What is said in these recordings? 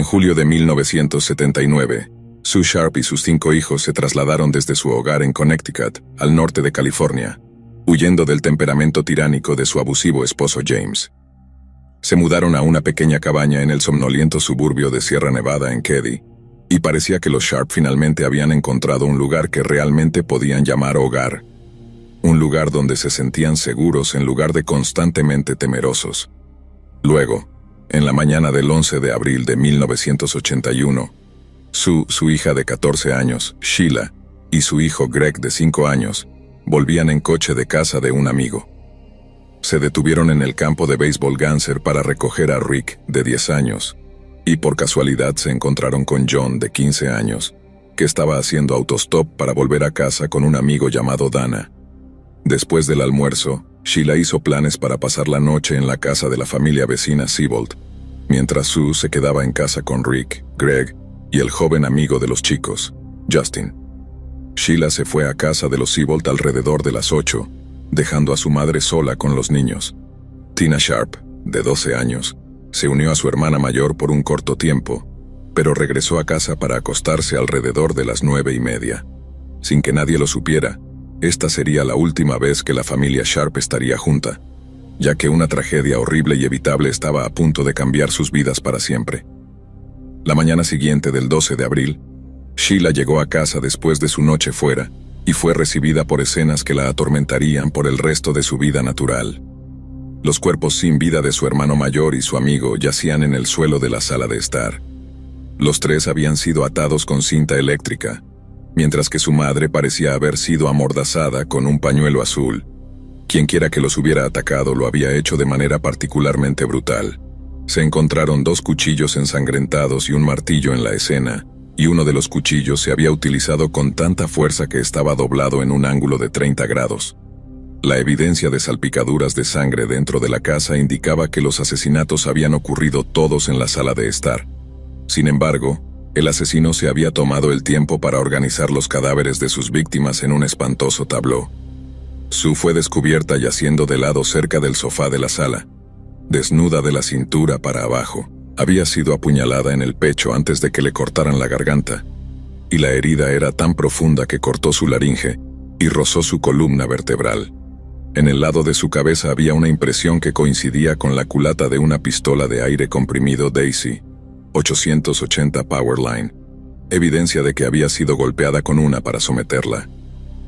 julio de 1979, Sue Sharp y sus 5 hijos se trasladaron desde su hogar en Connecticut, al norte de California, huyendo del temperamento tiránico de su abusivo esposo James. Se mudaron a una pequeña cabaña en el somnoliento suburbio de Sierra Nevada en Keddie, y parecía que los Sharp finalmente habían encontrado un lugar que realmente podían llamar hogar. Un lugar donde se sentían seguros en lugar de constantemente temerosos. Luego, en la mañana del 11 de abril de 1981, su hija de 14 años, Sheila, y su hijo Greg de 5 años, volvían en coche de casa de un amigo. Se detuvieron en el campo de béisbol Ganser para recoger a Rick, de 10 años, y por casualidad se encontraron con John, de 15 años, que estaba haciendo autostop para volver a casa con un amigo llamado Dana. Después del almuerzo, Sheila hizo planes para pasar la noche en la casa de la familia vecina Siebold, mientras Sue se quedaba en casa con Rick, Greg y el joven amigo de los chicos, Justin. Sheila se fue a casa de los Siebold alrededor de las 8, dejando a su madre sola con los niños. Tina Sharp, de 12 años, se unió a su hermana mayor por un corto tiempo, pero regresó a casa para acostarse alrededor de las 9:30. Sin que nadie lo supiera, esta sería la última vez que la familia Sharp estaría junta, ya que una tragedia horrible y evitable estaba a punto de cambiar sus vidas para siempre. La mañana siguiente del 12 de abril, Sheila llegó a casa después de su noche fuera y fue recibida por escenas que la atormentarían por el resto de su vida natural. Los cuerpos sin vida de su hermano mayor y su amigo yacían en el suelo de la sala de estar. Los 3 habían sido atados con cinta eléctrica, mientras que su madre parecía haber sido amordazada con un pañuelo azul. Quienquiera que los hubiera atacado lo había hecho de manera particularmente brutal. Se encontraron 2 cuchillos ensangrentados y un martillo en la escena, y uno de los cuchillos se había utilizado con tanta fuerza que estaba doblado en un ángulo de 30 grados. La evidencia de salpicaduras de sangre dentro de la casa indicaba que los asesinatos habían ocurrido todos en la sala de estar. Sin embargo, el asesino se había tomado el tiempo para organizar los cadáveres de sus víctimas en un espantoso tabló. Sue fue descubierta yaciendo de lado cerca del sofá de la sala. Desnuda de la cintura para abajo, había sido apuñalada en el pecho antes de que le cortaran la garganta, y la herida era tan profunda que cortó su laringe y rozó su columna vertebral. En el lado de su cabeza había una impresión que coincidía con la culata de una pistola de aire comprimido Daisy 880 Powerline, evidencia de que había sido golpeada con una para someterla.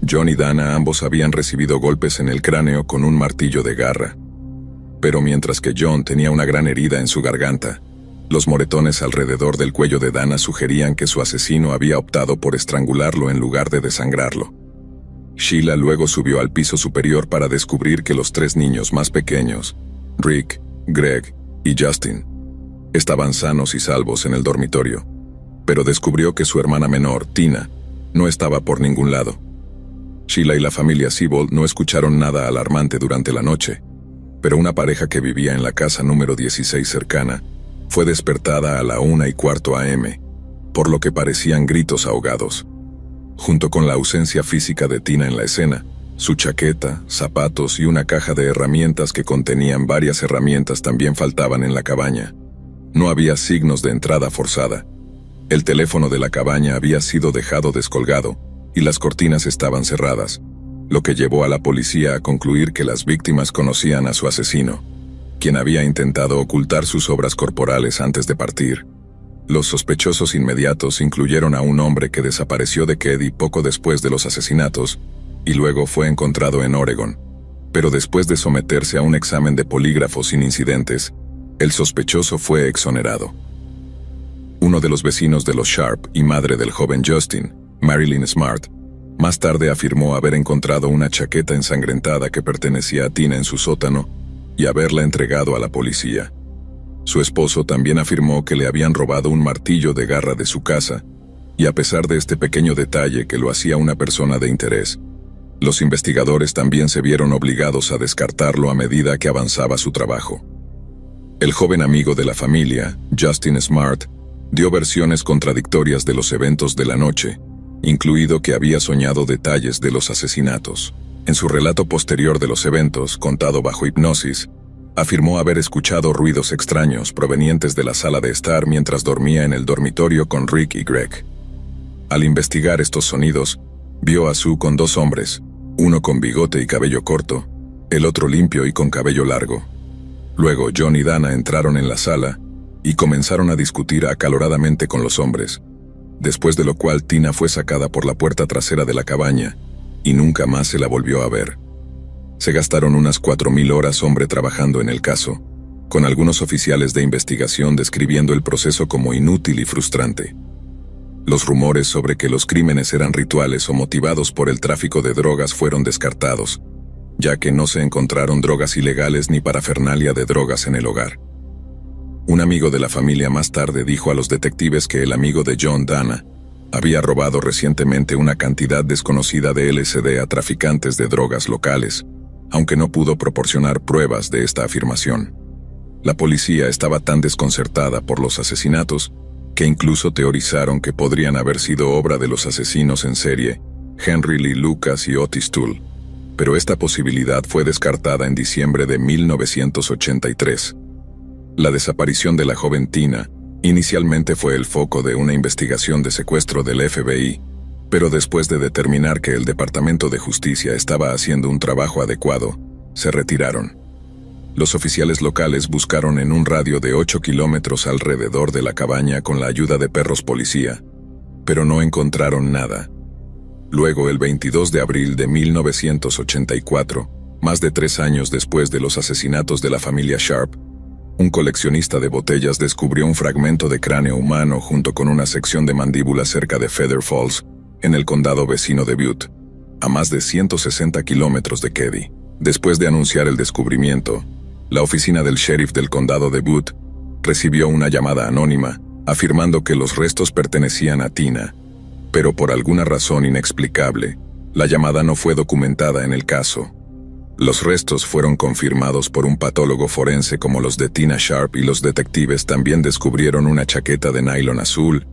John y Dana ambos habían recibido golpes en el cráneo con un martillo de garra. Pero mientras que John tenía una gran herida en su garganta, los moretones alrededor del cuello de Dana sugerían que su asesino había optado por estrangularlo en lugar de desangrarlo. Sheila luego subió al piso superior para descubrir que los 3 niños más pequeños, Rick, Greg y Justin, estaban sanos y salvos en el dormitorio, pero descubrió que su hermana menor, Tina, no estaba por ningún lado. Sheila y la familia Siebold no escucharon nada alarmante durante la noche, pero una pareja que vivía en la casa número 16 cercana fue despertada a la 1:15 a.m., por lo que parecían gritos ahogados. Junto con la ausencia física de Tina en la escena, su chaqueta, zapatos y una caja de herramientas que contenían varias herramientas también faltaban en la cabaña. No había signos de entrada forzada. El teléfono de la cabaña había sido dejado descolgado y las cortinas estaban cerradas, lo que llevó a la policía a concluir que las víctimas conocían a su asesino, quien había intentado ocultar sus obras corporales antes de partir. Los sospechosos inmediatos incluyeron a un hombre que desapareció de Keddie poco después de los asesinatos y luego fue encontrado en Oregon, pero después de someterse a un examen de polígrafo sin incidentes, el sospechoso fue exonerado. Uno de los vecinos de los Sharp y madre del joven Justin, Marilyn Smart, más tarde afirmó haber encontrado una chaqueta ensangrentada que pertenecía a Tina en su sótano y haberla entregado a la policía. Su esposo también afirmó que le habían robado un martillo de garra de su casa, y a pesar de este pequeño detalle que lo hacía una persona de interés, los investigadores también se vieron obligados a descartarlo a medida que avanzaba su trabajo. El joven amigo de la familia, Justin Smart, dio versiones contradictorias de los eventos de la noche, incluido que había soñado detalles de los asesinatos. En su relato posterior de los eventos, contado bajo hipnosis, Afirmó haber escuchado ruidos extraños provenientes de la sala de estar mientras dormía en el dormitorio con Rick y Greg. Al investigar estos sonidos, vio a Sue con dos hombres, uno con bigote y cabello corto, el otro limpio y con cabello largo. Luego John y Dana entraron en la sala y comenzaron a discutir acaloradamente con los hombres, después de lo cual Tina fue sacada por la puerta trasera de la cabaña y nunca más se la volvió a ver. Se gastaron unas 4.000 horas hombre trabajando en el caso, con algunos oficiales de investigación describiendo el proceso como inútil y frustrante. Los rumores sobre que los crímenes eran rituales o motivados por el tráfico de drogas fueron descartados, ya que no se encontraron drogas ilegales ni parafernalia de drogas en el hogar. Un amigo de la familia más tarde dijo a los detectives que el amigo de John, Dana, había robado recientemente una cantidad desconocida de LSD a traficantes de drogas locales, aunque no pudo proporcionar pruebas de esta afirmación. La policía estaba tan desconcertada por los asesinatos que incluso teorizaron que podrían haber sido obra de los asesinos en serie, Henry Lee Lucas y Otis Toole, pero esta posibilidad fue descartada en diciembre de 1983. La desaparición de la joven Tina inicialmente fue el foco de una investigación de secuestro del FBI, pero después de determinar que el Departamento de Justicia estaba haciendo un trabajo adecuado, se retiraron. Los oficiales locales buscaron en un radio de 8 kilómetros alrededor de la cabaña con la ayuda de perros policía, pero no encontraron nada. Luego, el 22 de abril de 1984, más de 3 años después de los asesinatos de la familia Sharp, un coleccionista de botellas descubrió un fragmento de cráneo humano junto con una sección de mandíbula cerca de Feather Falls, en el condado vecino de Butte, a más de 160 kilómetros de Keddie. Después de anunciar el descubrimiento, la oficina del sheriff del condado de Butte recibió una llamada anónima afirmando que los restos pertenecían a Tina, pero por alguna razón inexplicable, la llamada no fue documentada en el caso. Los restos fueron confirmados por un patólogo forense como los de Tina Sharp y los detectives también descubrieron una chaqueta de nylon azul,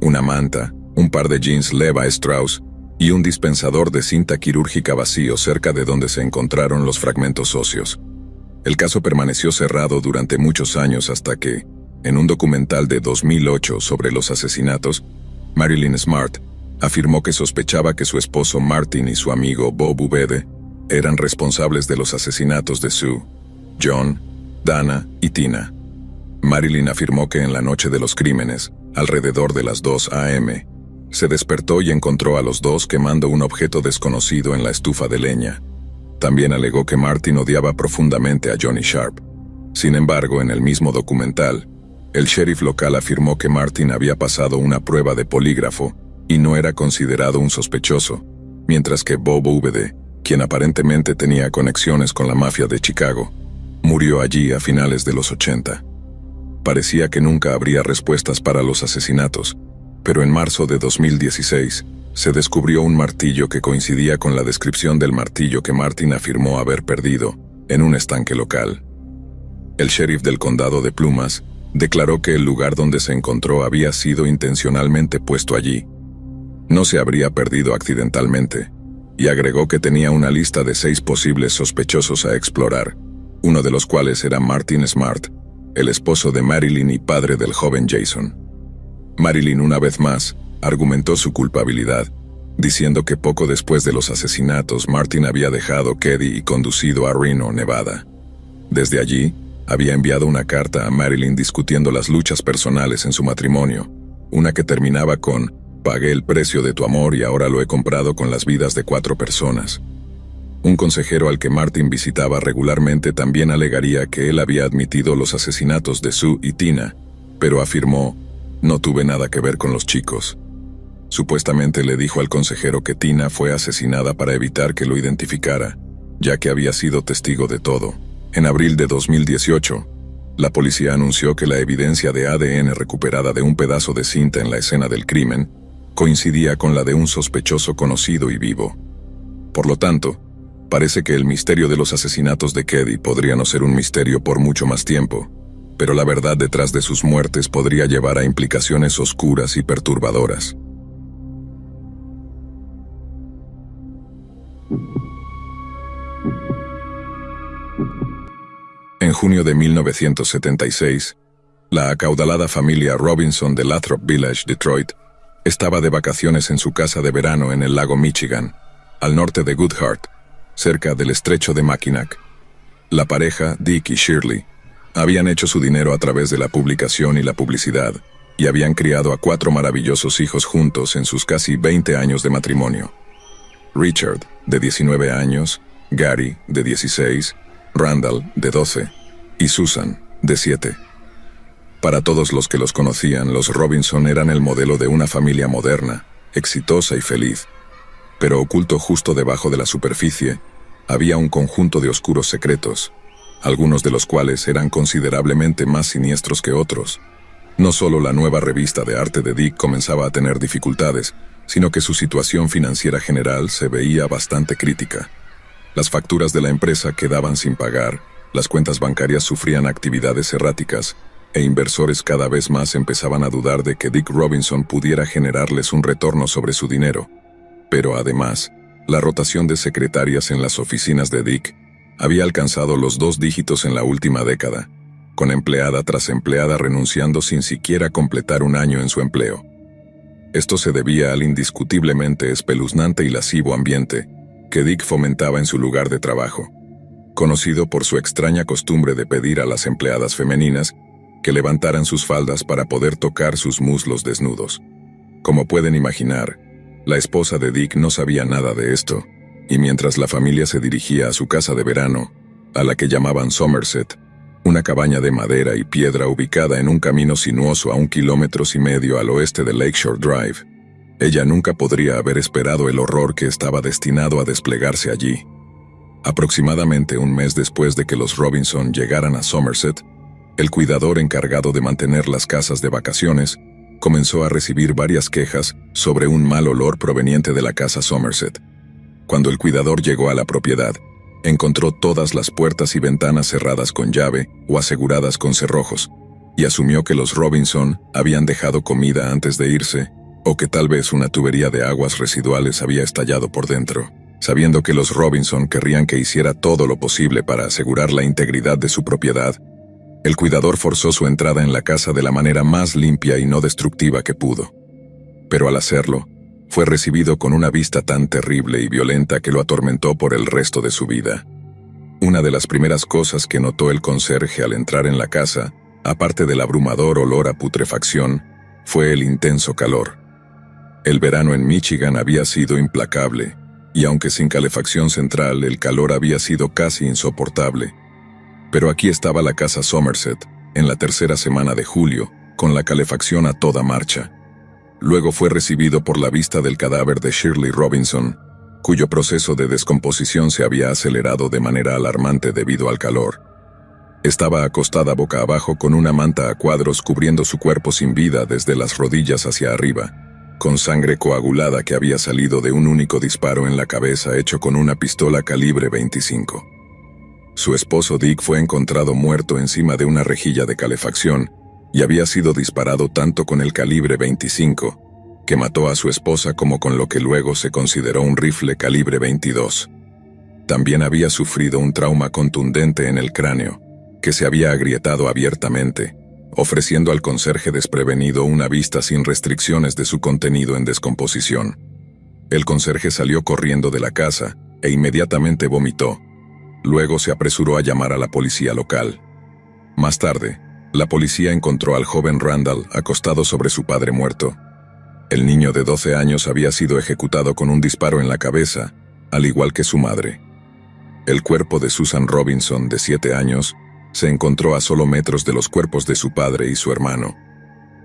una manta, un par de jeans Levi Strauss y un dispensador de cinta quirúrgica vacío cerca de donde se encontraron los fragmentos óseos. El caso permaneció cerrado durante muchos años hasta que, en un documental de 2008 sobre los asesinatos, Marilyn Smart afirmó que sospechaba que su esposo Martin y su amigo Bob Ubede eran responsables de los asesinatos de Sue, John, Dana y Tina. Marilyn afirmó que en la noche de los crímenes, alrededor de las 2 a.m., se despertó y encontró a los dos quemando un objeto desconocido en la estufa de leña. También alegó que Martin odiaba profundamente a Johnny Sharp. Sin embargo, en el mismo documental, el sheriff local afirmó que Martin había pasado una prueba de polígrafo y no era considerado un sospechoso, mientras que Bob Ubede, quien aparentemente tenía conexiones con la mafia de Chicago, murió allí a finales de los 80. Parecía que nunca habría respuestas para los asesinatos, pero en marzo de 2016, se descubrió un martillo que coincidía con la descripción del martillo que Martin afirmó haber perdido en un estanque local. El sheriff del condado de Plumas declaró que el lugar donde se encontró había sido intencionalmente puesto allí. No se habría perdido accidentalmente, y agregó que tenía una lista de 6 posibles sospechosos a explorar, uno de los cuales era Martin Smart, el esposo de Marilyn y padre del joven Jason. Marilyn, una vez más, argumentó su culpabilidad, diciendo que poco después de los asesinatos Martin había dejado Keddie y conducido a Reno, Nevada. Desde allí, había enviado una carta a Marilyn discutiendo las luchas personales en su matrimonio, una que terminaba con «Pagué el precio de tu amor y ahora lo he comprado con las vidas de 4 personas». Un consejero al que Martin visitaba regularmente también alegaría que él había admitido los asesinatos de Sue y Tina, pero afirmó «No tuve nada que ver con los chicos». Supuestamente le dijo al consejero que Tina fue asesinada para evitar que lo identificara, ya que había sido testigo de todo. En abril de 2018, la policía anunció que la evidencia de ADN recuperada de un pedazo de cinta en la escena del crimen coincidía con la de un sospechoso conocido y vivo. Por lo tanto, parece que el misterio de los asesinatos de Keddie podría no ser un misterio por mucho más tiempo, pero la verdad detrás de sus muertes podría llevar a implicaciones oscuras y perturbadoras. En junio de 1976, la acaudalada familia Robinson de Lathrop Village, Detroit, estaba de vacaciones en su casa de verano en el lago Michigan, al norte de Goodhart, cerca del estrecho de Mackinac. La pareja, Dick y Shirley, habían hecho su dinero a través de la publicación y la publicidad, y habían criado a 4 maravillosos hijos juntos en sus casi 20 años de matrimonio. Richard, de 19 años, Gary, de 16, Randall, de 12, y Susan, de 7. Para todos los que los conocían, los Robinson eran el modelo de una familia moderna, exitosa y feliz. Pero oculto justo debajo de la superficie, había un conjunto de oscuros secretos, algunos de los cuales eran considerablemente más siniestros que otros. No solo la nueva revista de arte de Dick comenzaba a tener dificultades, sino que su situación financiera general se veía bastante crítica. Las facturas de la empresa quedaban sin pagar, las cuentas bancarias sufrían actividades erráticas, e inversores cada vez más empezaban a dudar de que Dick Robinson pudiera generarles un retorno sobre su dinero. Pero además, la rotación de secretarias en las oficinas de Dick había alcanzado los 2 dígitos en la última década, con empleada tras empleada renunciando sin siquiera completar un año en su empleo. Esto se debía al indiscutiblemente espeluznante y lascivo ambiente que Dick fomentaba en su lugar de trabajo, conocido por su extraña costumbre de pedir a las empleadas femeninas que levantaran sus faldas para poder tocar sus muslos desnudos. Como pueden imaginar, la esposa de Dick no sabía nada de esto, y mientras la familia se dirigía a su casa de verano, a la que llamaban Somerset, una cabaña de madera y piedra ubicada en un camino sinuoso a 1,5 kilómetros al oeste de Lakeshore Drive, ella nunca podría haber esperado el horror que estaba destinado a desplegarse allí. Aproximadamente un mes después de que los Robinson llegaran a Somerset, el cuidador encargado de mantener las casas de vacaciones comenzó a recibir varias quejas sobre un mal olor proveniente de la casa Somerset. Cuando el cuidador llegó a la propiedad, encontró todas las puertas y ventanas cerradas con llave o aseguradas con cerrojos, y asumió que los Robinson habían dejado comida antes de irse, o que tal vez una tubería de aguas residuales había estallado por dentro. Sabiendo que los Robinson querrían que hiciera todo lo posible para asegurar la integridad de su propiedad, el cuidador forzó su entrada en la casa de la manera más limpia y no destructiva que pudo. Pero al hacerlo, fue recibido con una vista tan terrible y violenta que lo atormentó por el resto de su vida. Una de las primeras cosas que notó el conserje al entrar en la casa, aparte del abrumador olor a putrefacción, fue el intenso calor. El verano en Michigan había sido implacable, y aunque sin calefacción central, el calor había sido casi insoportable. Pero aquí estaba la casa Somerset, en la 3ª semana de julio, con la calefacción a toda marcha. Luego fue recibido por la vista del cadáver de Shirley Robinson, cuyo proceso de descomposición se había acelerado de manera alarmante debido al calor. Estaba acostada boca abajo con una manta a cuadros cubriendo su cuerpo sin vida desde las rodillas hacia arriba, con sangre coagulada que había salido de un único disparo en la cabeza hecho con una pistola calibre 25. Su esposo Dick fue encontrado muerto encima de una rejilla de calefacción y había sido disparado tanto con el calibre 25, que mató a su esposa, como con lo que luego se consideró un rifle calibre 22. También había sufrido un trauma contundente en el cráneo, que se había agrietado abiertamente, ofreciendo al conserje desprevenido una vista sin restricciones de su contenido en descomposición. El conserje salió corriendo de la casa e inmediatamente vomitó. Luego se apresuró a llamar a la policía local. Más tarde, la policía encontró al joven Randall acostado sobre su padre muerto. El niño de 12 años había sido ejecutado con un disparo en la cabeza, al igual que su madre. El cuerpo de Susan Robinson, de 7 años, se encontró a solo metros de los cuerpos de su padre y su hermano.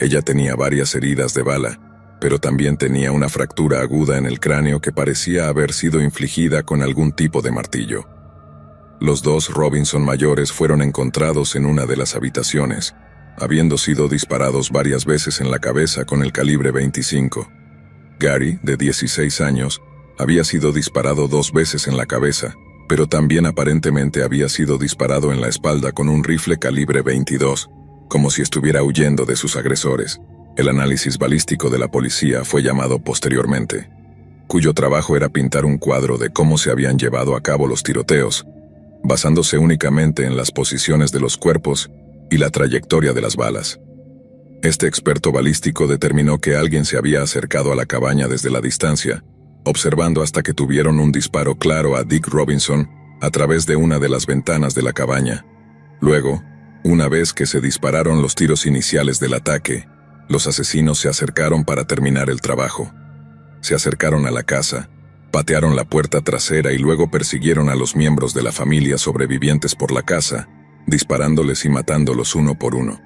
Ella tenía varias heridas de bala, pero también tenía una fractura aguda en el cráneo que parecía haber sido infligida con algún tipo de martillo. Los 2 Robinson mayores fueron encontrados en una de las habitaciones, habiendo sido disparados varias veces en la cabeza con el calibre 25. Gary, de 16 años, había sido disparado 2 veces en la cabeza, pero también aparentemente había sido disparado en la espalda con un rifle calibre 22, como si estuviera huyendo de sus agresores. El análisis balístico de la policía fue llamado posteriormente, cuyo trabajo era pintar un cuadro de cómo se habían llevado a cabo los tiroteos, basándose únicamente en las posiciones de los cuerpos y la trayectoria de las balas. Este experto balístico determinó que alguien se había acercado a la cabaña desde la distancia, observando hasta que tuvieron un disparo claro a Dick Robinson a través de una de las ventanas de la cabaña. Luego, una vez que se dispararon los tiros iniciales del ataque, los asesinos se acercaron para terminar el trabajo. Se acercaron a la casa, patearon la puerta trasera y luego persiguieron a los miembros de la familia sobrevivientes por la casa, disparándoles y matándolos uno por uno.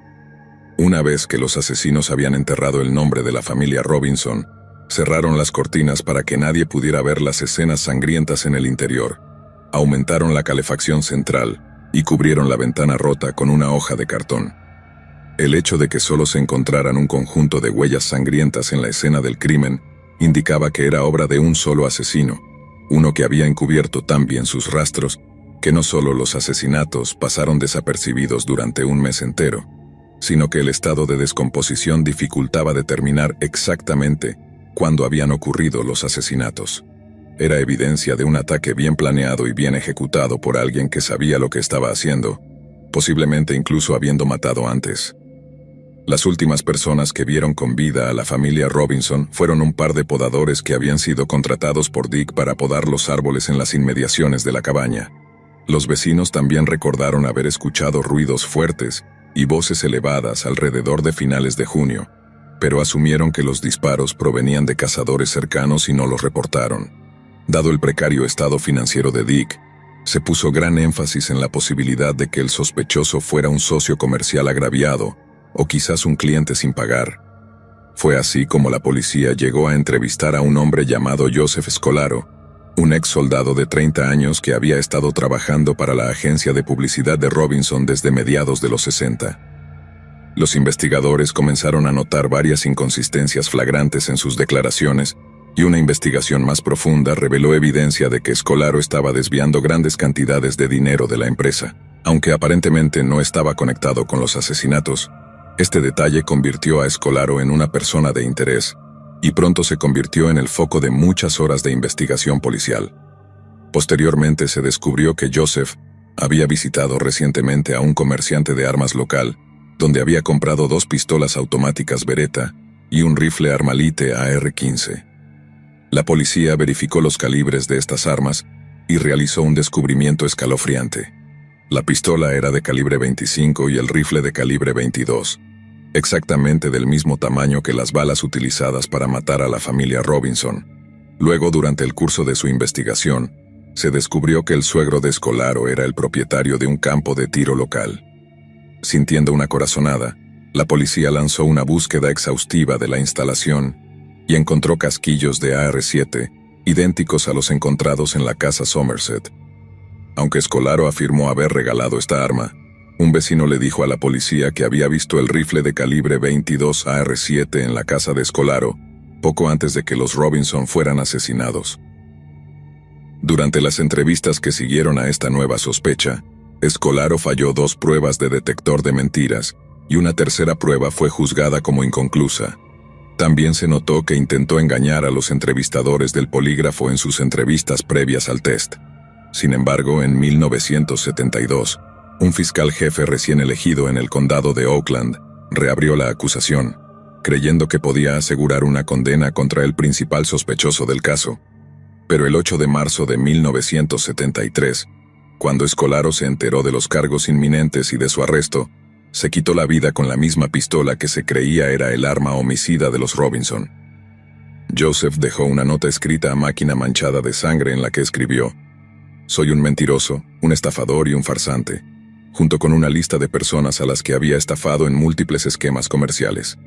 Una vez que los asesinos habían enterrado el nombre de la familia Robinson, cerraron las cortinas para que nadie pudiera ver las escenas sangrientas en el interior, aumentaron la calefacción central y cubrieron la ventana rota con una hoja de cartón. El hecho de que solo se encontraran un conjunto de huellas sangrientas en la escena del crimen indicaba que era obra de un solo asesino, uno que había encubierto tan bien sus rastros que no solo los asesinatos pasaron desapercibidos durante un mes entero, sino que el estado de descomposición dificultaba determinar exactamente cuándo habían ocurrido los asesinatos. Era evidencia de un ataque bien planeado y bien ejecutado por alguien que sabía lo que estaba haciendo, posiblemente incluso habiendo matado antes. Las últimas personas que vieron con vida a la familia Robinson fueron un par de podadores que habían sido contratados por Dick para podar los árboles en las inmediaciones de la cabaña. Los vecinos también recordaron haber escuchado ruidos fuertes y voces elevadas alrededor de finales de junio, pero asumieron que los disparos provenían de cazadores cercanos y no los reportaron. Dado el precario estado financiero de Dick, se puso gran énfasis en la posibilidad de que el sospechoso fuera un socio comercial agraviado o quizás un cliente sin pagar. Fue así como la policía llegó a entrevistar a un hombre llamado Joseph Scolaro, un ex soldado de 30 años que había estado trabajando para la agencia de publicidad de Robinson desde mediados de los 60. Los investigadores comenzaron a notar varias inconsistencias flagrantes en sus declaraciones, y una investigación más profunda reveló evidencia de que Scolaro estaba desviando grandes cantidades de dinero de la empresa. Aunque aparentemente no estaba conectado con los asesinatos, este detalle convirtió a Scolaro en una persona de interés, y pronto se convirtió en el foco de muchas horas de investigación policial. Posteriormente se descubrió que Joseph había visitado recientemente a un comerciante de armas local, donde había comprado 2 pistolas automáticas Beretta y un rifle Armalite AR-15. La policía verificó los calibres de estas armas y realizó un descubrimiento escalofriante. La pistola era de calibre 25 y el rifle de calibre 22, exactamente del mismo tamaño que las balas utilizadas para matar a la familia Robinson. Luego, durante el curso de su investigación, se descubrió que el suegro de Scolaro era el propietario de un campo de tiro local. Sintiendo una corazonada, la policía lanzó una búsqueda exhaustiva de la instalación y encontró casquillos de AR-7, idénticos a los encontrados en la casa Somerset. Aunque Scolaro afirmó haber regalado esta arma, un vecino le dijo a la policía que había visto el rifle de calibre 22 AR-7 en la casa de Scolaro, poco antes de que los Robinson fueran asesinados. Durante las entrevistas que siguieron a esta nueva sospecha, Scolaro falló 2 pruebas de detector de mentiras, y una tercera prueba fue juzgada como inconclusa. También se notó que intentó engañar a los entrevistadores del polígrafo en sus entrevistas previas al test. Sin embargo, en 1972, un fiscal jefe recién elegido en el condado de Oakland reabrió la acusación, creyendo que podía asegurar una condena contra el principal sospechoso del caso. Pero el 8 de marzo de 1973, cuando Scolaro se enteró de los cargos inminentes y de su arresto, se quitó la vida con la misma pistola que se creía era el arma homicida de los Robinson. Joseph dejó una nota escrita a máquina manchada de sangre en la que escribió: «Soy un mentiroso, un estafador y un farsante», junto con una lista de personas a las que había estafado en múltiples esquemas comerciales.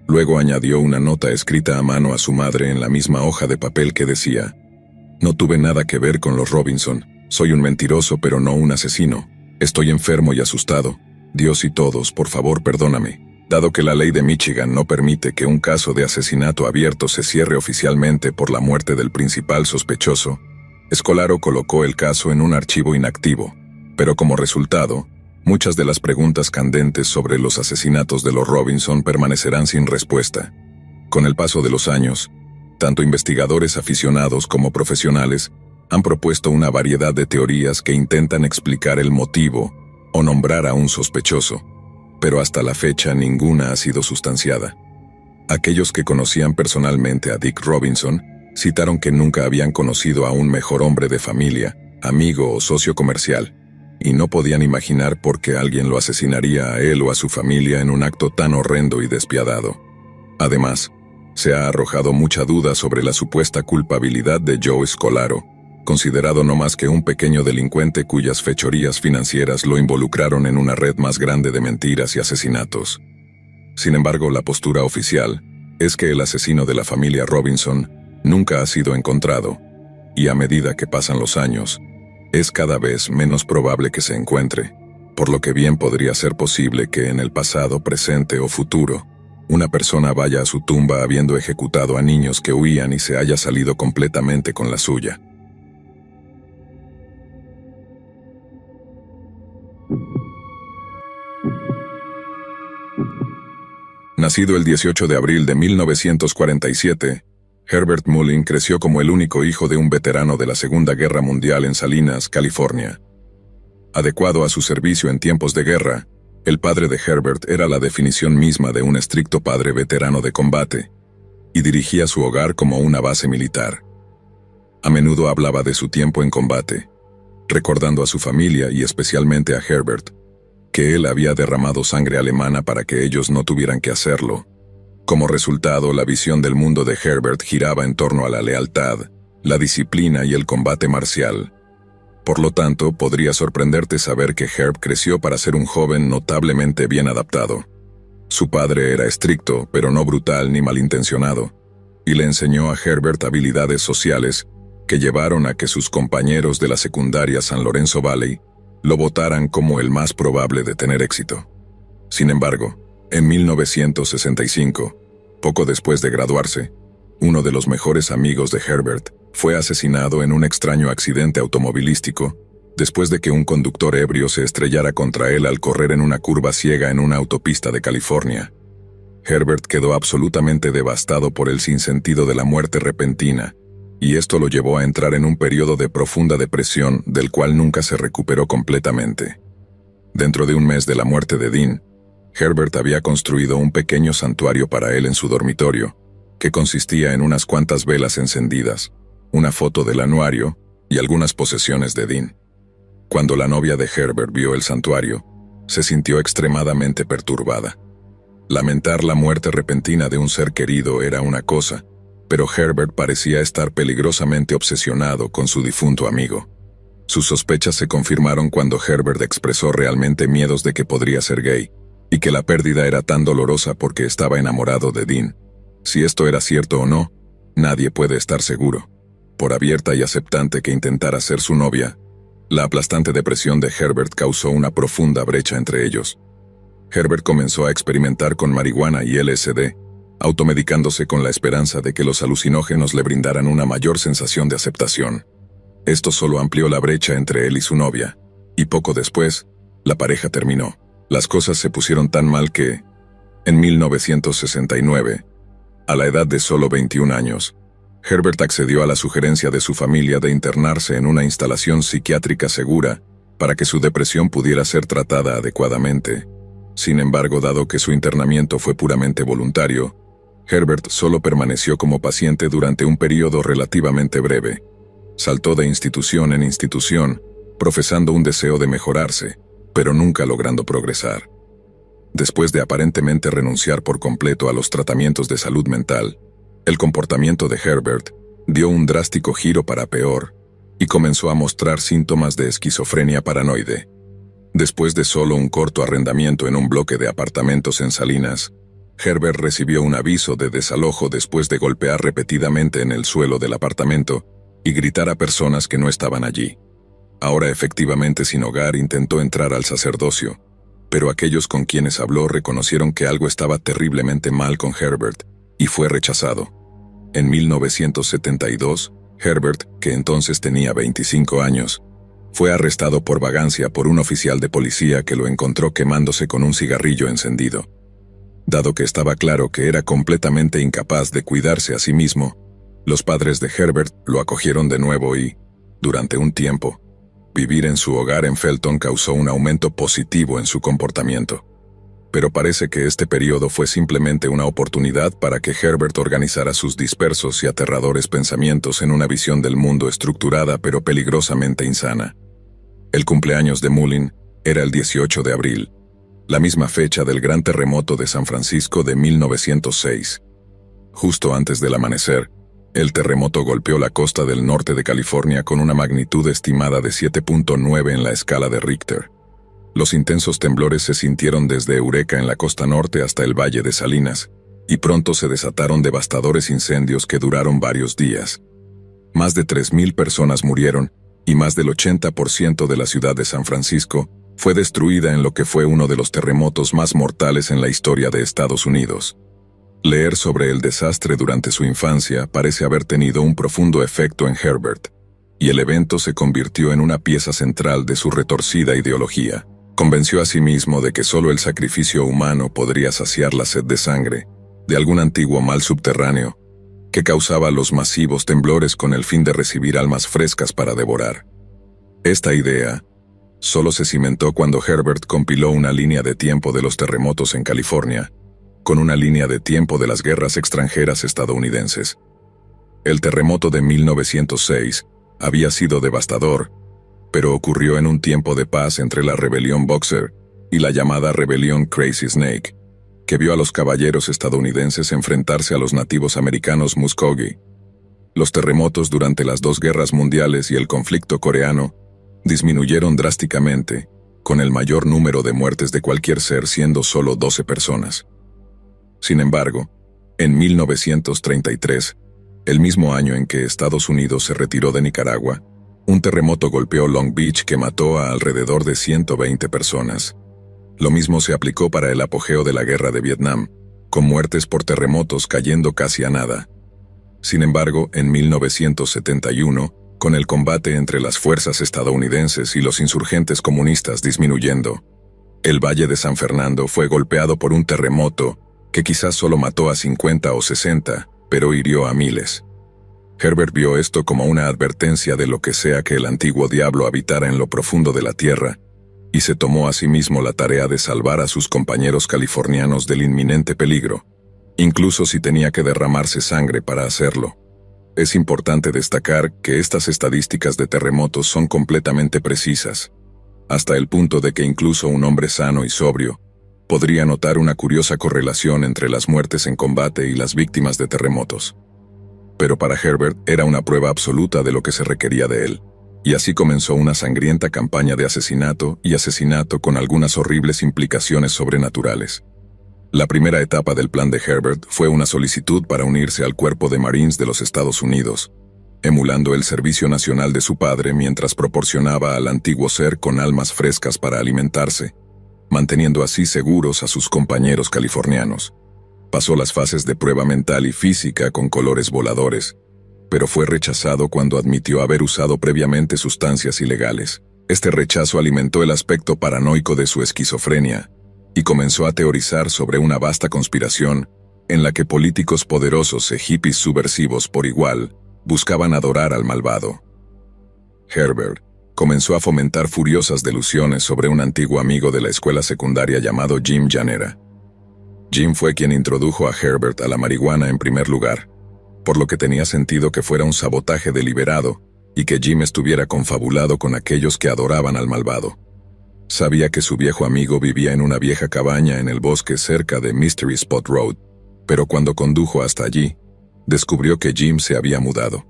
Luego añadió una nota escrita a mano a su madre en la misma hoja de papel que decía: «No tuve nada que ver con los Robinson, soy un mentiroso pero no un asesino, estoy enfermo y asustado. Dios y todos, por favor, perdóname. Dado que la ley de Michigan no permite que un caso de asesinato abierto se cierre oficialmente por la muerte del principal sospechoso, Scolaro colocó el caso en un archivo inactivo, pero como resultado, muchas de las preguntas candentes sobre los asesinatos de los Robinson permanecerán sin respuesta. Con el paso de los años, tanto investigadores aficionados como profesionales Han propuesto una variedad de teorías que intentan explicar el motivo o nombrar a un sospechoso, pero hasta la fecha ninguna ha sido sustanciada. Aquellos que conocían personalmente a Dick Robinson citaron que nunca habían conocido a un mejor hombre de familia, amigo o socio comercial, y no podían imaginar por qué alguien lo asesinaría a él o a su familia en un acto tan horrendo y despiadado. Además, se ha arrojado mucha duda sobre la supuesta culpabilidad de Joe Scolaro, considerado no más que un pequeño delincuente cuyas fechorías financieras lo involucraron en una red más grande de mentiras y asesinatos. Sin embargo, la postura oficial es que el asesino de la familia Robinson nunca ha sido encontrado, y a medida que pasan los años, es cada vez menos probable que se encuentre, por lo que bien podría ser posible que en el pasado, presente o futuro, una persona vaya a su tumba habiendo ejecutado a niños que huían y se haya salido completamente con la suya. Nacido el 18 de abril de 1947, Herbert Mullin creció como el único hijo de un veterano de la Segunda Guerra Mundial en Salinas, California. Adecuado a su servicio en tiempos de guerra, el padre de Herbert era la definición misma de un estricto padre veterano de combate, y dirigía su hogar como una base militar. A menudo hablaba de su tiempo en combate, recordando a su familia y especialmente a Herbert, que él había derramado sangre alemana para que ellos no tuvieran que hacerlo. Como resultado, la visión del mundo de Herbert giraba en torno a la lealtad, la disciplina y el combate marcial. Por lo tanto, podría sorprenderte saber que Herb creció para ser un joven notablemente bien adaptado. Su padre era estricto, pero no brutal ni malintencionado, y le enseñó a Herbert habilidades sociales que llevaron a que sus compañeros de la secundaria San Lorenzo Valley lo votaran como el más probable de tener éxito. Sin embargo, en 1965, poco después de graduarse, uno de los mejores amigos de Herbert fue asesinado en un extraño accidente automovilístico después de que un conductor ebrio se estrellara contra él al correr en una curva ciega en una autopista de California. Herbert quedó absolutamente devastado por el sinsentido de la muerte repentina, y esto lo llevó a entrar en un periodo de profunda depresión del cual nunca se recuperó completamente. Dentro de un mes de la muerte de Dean, Herbert había construido un pequeño santuario para él en su dormitorio, que consistía en unas cuantas velas encendidas, una foto del anuario y algunas posesiones de Dean. Cuando la novia de Herbert vio el santuario, se sintió extremadamente perturbada. Lamentar la muerte repentina de un ser querido era una cosa, pero Herbert parecía estar peligrosamente obsesionado con su difunto amigo. Sus sospechas se confirmaron cuando Herbert expresó realmente miedos de que podría ser gay, y que la pérdida era tan dolorosa porque estaba enamorado de Dean. Si esto era cierto o no, nadie puede estar seguro. Por abierta y aceptante que intentara ser su novia, la aplastante depresión de Herbert causó una profunda brecha entre ellos. Herbert comenzó a experimentar con marihuana y LSD, automedicándose con la esperanza de que los alucinógenos le brindaran una mayor sensación de aceptación. Esto solo amplió la brecha entre él y su novia, y poco después, la pareja terminó. Las cosas se pusieron tan mal que, en 1969, a la edad de solo 21 años, Herbert accedió a la sugerencia de su familia de internarse en una instalación psiquiátrica segura para que su depresión pudiera ser tratada adecuadamente. Sin embargo, dado que su internamiento fue puramente voluntario, Herbert solo permaneció como paciente durante un periodo relativamente breve. Saltó de institución en institución, profesando un deseo de mejorarse, pero nunca logrando progresar. Después de aparentemente renunciar por completo a los tratamientos de salud mental, el comportamiento de Herbert dio un drástico giro para peor y comenzó a mostrar síntomas de esquizofrenia paranoide. Después de solo un corto arrendamiento en un bloque de apartamentos en Salinas, Herbert recibió un aviso de desalojo después de golpear repetidamente en el suelo del apartamento y gritar a personas que no estaban allí. Ahora efectivamente sin hogar, intentó entrar al sacerdocio, pero aquellos con quienes habló reconocieron que algo estaba terriblemente mal con Herbert, y fue rechazado. En 1972, Herbert, que entonces tenía 25 años, fue arrestado por vagancia por un oficial de policía que lo encontró quemándose con un cigarrillo encendido. Dado que estaba claro que era completamente incapaz de cuidarse a sí mismo, los padres de Herbert lo acogieron de nuevo y, Durante un tiempo, vivir en su hogar en Felton causó un aumento positivo en su comportamiento. Pero parece que este periodo fue simplemente una oportunidad para que Herbert organizara sus dispersos y aterradores pensamientos en una visión del mundo estructurada pero peligrosamente insana. El cumpleaños de Mullin era el 18 de abril, la misma fecha del gran terremoto de San Francisco de 1906. Justo antes del amanecer, el terremoto golpeó la costa del norte de California con una magnitud estimada de 7.9 en la escala de Richter. Los intensos temblores se sintieron desde Eureka en la costa norte hasta el valle de Salinas, y pronto se desataron devastadores incendios que duraron varios días. Más de 3.000 personas murieron, y más del 80% de la ciudad de San Francisco fue destruida en lo que fue uno de los terremotos más mortales en la historia de Estados Unidos. Leer sobre el desastre durante su infancia parece haber tenido un profundo efecto en Herbert, y el evento se convirtió en una pieza central de su retorcida ideología. Convenció a sí mismo de que solo el sacrificio humano podría saciar la sed de sangre de algún antiguo mal subterráneo que causaba los masivos temblores con el fin de recibir almas frescas para devorar. Esta idea solo se cimentó cuando Herbert compiló una línea de tiempo de los terremotos en California, con una línea de tiempo de las guerras extranjeras estadounidenses. El terremoto de 1906 había sido devastador, pero ocurrió en un tiempo de paz entre la rebelión Boxer y la llamada rebelión Crazy Snake, que vio a los caballeros estadounidenses enfrentarse a los nativos americanos Muskogee. Los terremotos durante las dos guerras mundiales y el conflicto coreano disminuyeron drásticamente, con el mayor número de muertes de cualquier ser siendo solo 12 personas. Sin embargo, en 1933, el mismo año en que Estados Unidos se retiró de Nicaragua, un terremoto golpeó Long Beach que mató a alrededor de 120 personas. Lo mismo se aplicó para el apogeo de la guerra de Vietnam, con muertes por terremotos cayendo casi a nada. Sin embargo, en 1971, con el combate entre las fuerzas estadounidenses y los insurgentes comunistas disminuyendo, el Valle de San Fernando fue golpeado por un terremoto que quizás solo mató a 50 o 60, pero hirió a miles. Herbert vio esto como una advertencia de lo que sea que el antiguo diablo habitara en lo profundo de la tierra, y se tomó a sí mismo la tarea de salvar a sus compañeros californianos del inminente peligro, incluso si tenía que derramarse sangre para hacerlo. Es importante destacar que estas estadísticas de terremotos son completamente precisas, hasta el punto de que incluso un hombre sano y sobrio podría notar una curiosa correlación entre las muertes en combate y las víctimas de terremotos. Pero para Herbert era una prueba absoluta de lo que se requería de él, y así comenzó una sangrienta campaña de asesinato con algunas horribles implicaciones sobrenaturales. La primera etapa del plan de Herbert fue una solicitud para unirse al Cuerpo de Marines de los Estados Unidos, emulando el servicio nacional de su padre mientras proporcionaba al antiguo ser con almas frescas para alimentarse, manteniendo así seguros a sus compañeros californianos. Pasó las fases de prueba mental y física con colores voladores, pero fue rechazado cuando admitió haber usado previamente sustancias ilegales. Este rechazo alimentó el aspecto paranoico de su esquizofrenia, y comenzó a teorizar sobre una vasta conspiración en la que políticos poderosos e hippies subversivos por igual buscaban adorar al malvado. Herbert comenzó a fomentar furiosas delusiones sobre un antiguo amigo de la escuela secundaria llamado Jim Llanera. Jim fue quien introdujo a Herbert a la marihuana en primer lugar, por lo que tenía sentido que fuera un sabotaje deliberado y que Jim estuviera confabulado con aquellos que adoraban al malvado. Sabía que su viejo amigo vivía en una vieja cabaña en el bosque cerca de Mystery Spot Road, pero cuando condujo hasta allí, descubrió que Jim se había mudado.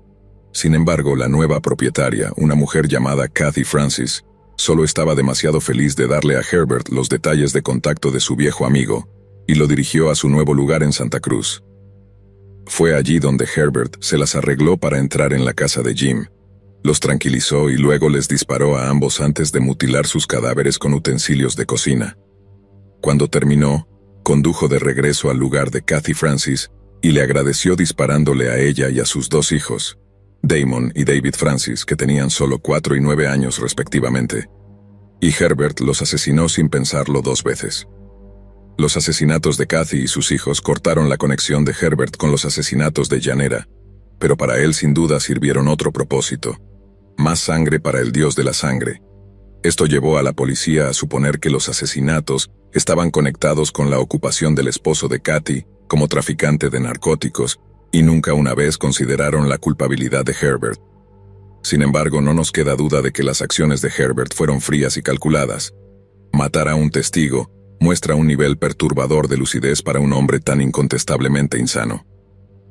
Sin embargo, la nueva propietaria, una mujer llamada Kathy Francis, solo estaba demasiado feliz de darle a Herbert los detalles de contacto de su viejo amigo, y lo dirigió a su nuevo lugar en Santa Cruz. Fue allí donde Herbert se las arregló para entrar en la casa de Jim. Los tranquilizó y luego les disparó a ambos antes de mutilar sus cadáveres con utensilios de cocina. Cuando terminó, condujo de regreso al lugar de Kathy Francis y le agradeció disparándole a ella y a sus dos hijos, Damon y David Francis, que tenían solo 4 y 9 años respectivamente. Y Herbert los asesinó sin pensarlo 2 veces. Los asesinatos de Kathy y sus hijos cortaron la conexión de Herbert con los asesinatos de Llanera, pero para él sin duda sirvieron otro propósito: Más sangre para el dios de la sangre. Esto llevó a la policía a suponer que los asesinatos estaban conectados con la ocupación del esposo de Kathy como traficante de narcóticos, y nunca una vez consideraron la culpabilidad de Herbert. Sin embargo, no nos queda duda de que las acciones de Herbert fueron frías y calculadas. Matar a un testigo muestra un nivel perturbador de lucidez para un hombre tan incontestablemente insano.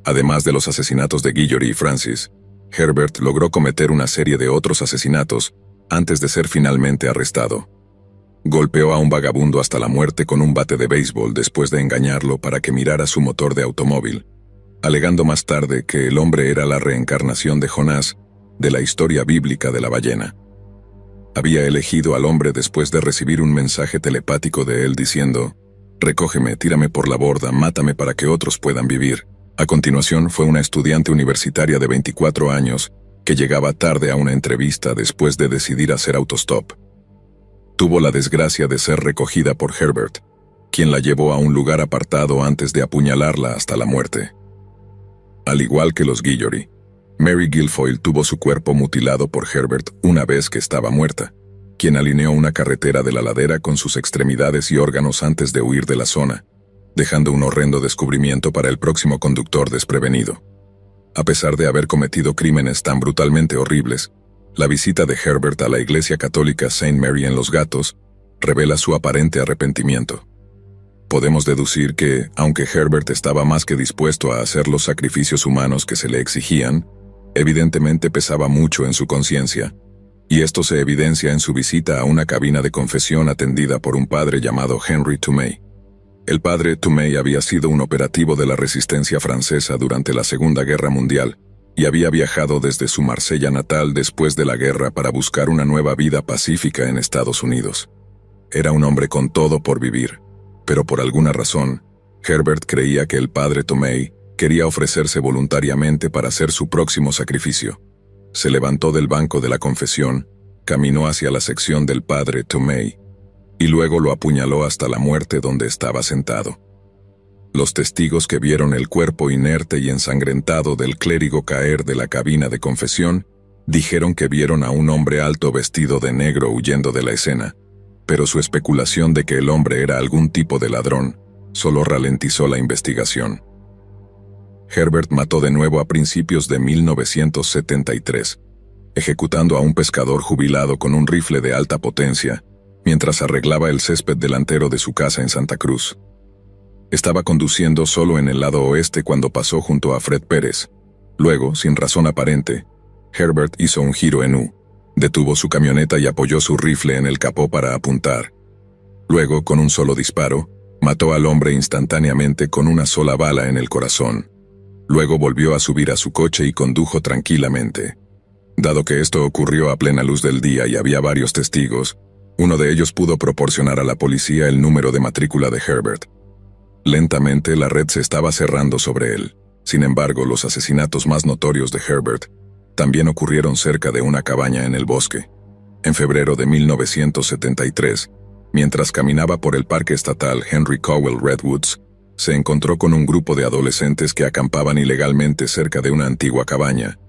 Además de los asesinatos de Guillory y Francis, Herbert logró cometer una serie de otros asesinatos antes de ser finalmente arrestado. Golpeó a un vagabundo hasta la muerte con un bate de béisbol después de engañarlo para que mirara su motor de automóvil, alegando más tarde que el hombre era la reencarnación de Jonás de la historia bíblica de la ballena. Había elegido al hombre después de recibir un mensaje telepático de él diciendo: «Recógeme, tírame por la borda, mátame para que otros puedan vivir». A continuación fue una estudiante universitaria de 24 años que llegaba tarde a una entrevista después de decidir hacer autostop. Tuvo la desgracia de ser recogida por Herbert, quien la llevó a un lugar apartado antes de apuñalarla hasta la muerte. Al igual que los Guillory, Mary Guilfoyle tuvo su cuerpo mutilado por Herbert una vez que estaba muerta, quien alineó una carretera de la ladera con sus extremidades y órganos antes de huir de la zona, dejando un horrendo descubrimiento para el próximo conductor desprevenido. A pesar de haber cometido crímenes tan brutalmente horribles, la visita de Herbert a la iglesia católica St. Mary en Los Gatos revela su aparente arrepentimiento. Podemos deducir que, aunque Herbert estaba más que dispuesto a hacer los sacrificios humanos que se le exigían, evidentemente pesaba mucho en su conciencia, y esto se evidencia en su visita a una cabina de confesión atendida por un padre llamado Henry Tomei. El padre Tomei había sido un operativo de la resistencia francesa durante la Segunda Guerra Mundial y había viajado desde su Marsella natal después de la guerra para buscar una nueva vida pacífica en Estados Unidos. Era un hombre con todo por vivir, pero por alguna razón, Herbert creía que el padre Tomei quería ofrecerse voluntariamente para hacer su próximo sacrificio. Se levantó del banco de la confesión, caminó hacia la sección del padre Tomei, y luego lo apuñaló hasta la muerte donde estaba sentado. Los testigos que vieron el cuerpo inerte y ensangrentado del clérigo caer de la cabina de confesión dijeron que vieron a un hombre alto vestido de negro huyendo de la escena, pero su especulación de que el hombre era algún tipo de ladrón solo ralentizó la investigación. Herbert mató de nuevo a principios de 1973, ejecutando a un pescador jubilado con un rifle de alta potencia, mientras arreglaba el césped delantero de su casa en Santa Cruz. Estaba conduciendo solo en el lado oeste cuando pasó junto a Fred Pérez. Luego, sin razón aparente, Herbert hizo un giro en U, detuvo su camioneta y apoyó su rifle en el capó para apuntar. Luego, con un solo disparo, mató al hombre instantáneamente con una sola bala en el corazón. Luego volvió a subir a su coche y condujo tranquilamente. Dado que esto ocurrió a plena luz del día y había varios testigos, uno de ellos pudo proporcionar a la policía el número de matrícula de Herbert. Lentamente la red se estaba cerrando sobre él. Sin embargo, los asesinatos más notorios de Herbert también ocurrieron cerca de una cabaña en el bosque. En febrero de 1973, mientras caminaba por el parque estatal Henry Cowell Redwoods, se encontró con un grupo de adolescentes que acampaban ilegalmente cerca de una antigua cabaña.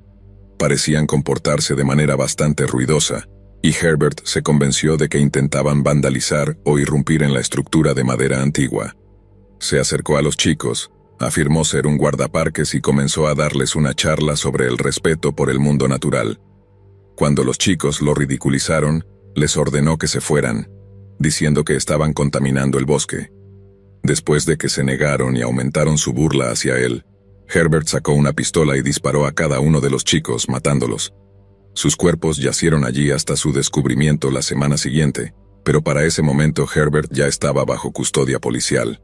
Parecían comportarse de manera bastante ruidosa, y Herbert se convenció de que intentaban vandalizar o irrumpir en la estructura de madera antigua. Se acercó a los chicos, afirmó ser un guardaparques y comenzó a darles una charla sobre el respeto por el mundo natural. Cuando los chicos lo ridiculizaron, les ordenó que se fueran, diciendo que estaban contaminando el bosque. Después de que se negaron y aumentaron su burla hacia él, Herbert sacó una pistola y disparó a cada uno de los chicos, matándolos. Sus cuerpos yacieron allí hasta su descubrimiento la semana siguiente, pero para ese momento Herbert ya estaba bajo custodia policial.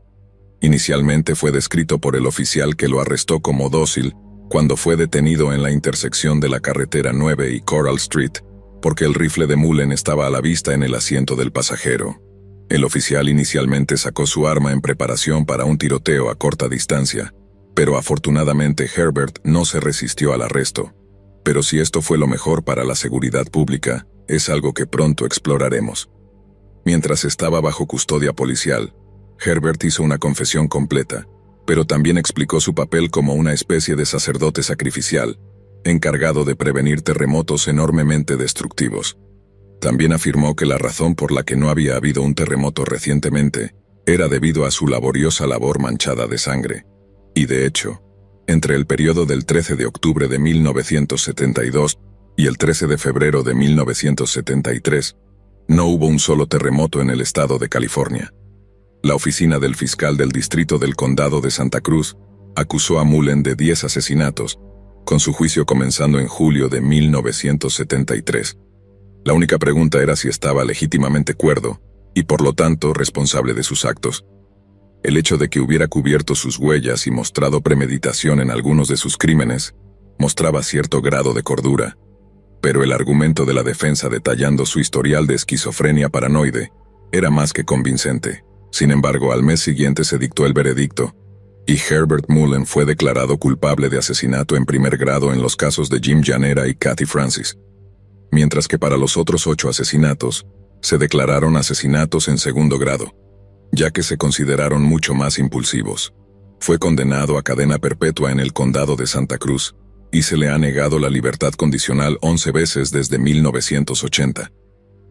Inicialmente fue descrito por el oficial que lo arrestó como dócil cuando fue detenido en la intersección de la carretera 9 y Coral Street, porque el rifle de Mullen estaba a la vista en el asiento del pasajero. El oficial inicialmente sacó su arma en preparación para un tiroteo a corta distancia, pero afortunadamente Herbert no se resistió al arresto. Pero si esto fue lo mejor para la seguridad pública, es algo que pronto exploraremos. Mientras estaba bajo custodia policial, Herbert hizo una confesión completa, pero también explicó su papel como una especie de sacerdote sacrificial, encargado de prevenir terremotos enormemente destructivos. También afirmó que la razón por la que no había habido un terremoto recientemente era debido a su laboriosa labor manchada de sangre. Y de hecho, entre el periodo del 13 de octubre de 1972 y el 13 de febrero de 1973, no hubo un solo terremoto en el estado de California. La oficina del fiscal del distrito del condado de Santa Cruz acusó a Mullen de 10 asesinatos, con su juicio comenzando en julio de 1973. La única pregunta era si estaba legítimamente cuerdo, y por lo tanto responsable de sus actos. El hecho de que hubiera cubierto sus huellas y mostrado premeditación en algunos de sus crímenes mostraba cierto grado de cordura, pero el argumento de la defensa detallando su historial de esquizofrenia paranoide era más que convincente. Sin embargo, al mes siguiente se dictó el veredicto, y Herbert Mullen fue declarado culpable de asesinato en primer grado en los casos de Jim Llanera y Kathy Francis, mientras que para los otros 8 asesinatos, se declararon asesinatos en segundo grado, ya que se consideraron mucho más impulsivos. Fue condenado a cadena perpetua en el condado de Santa Cruz, y se le ha negado la libertad condicional 11 veces desde 1980.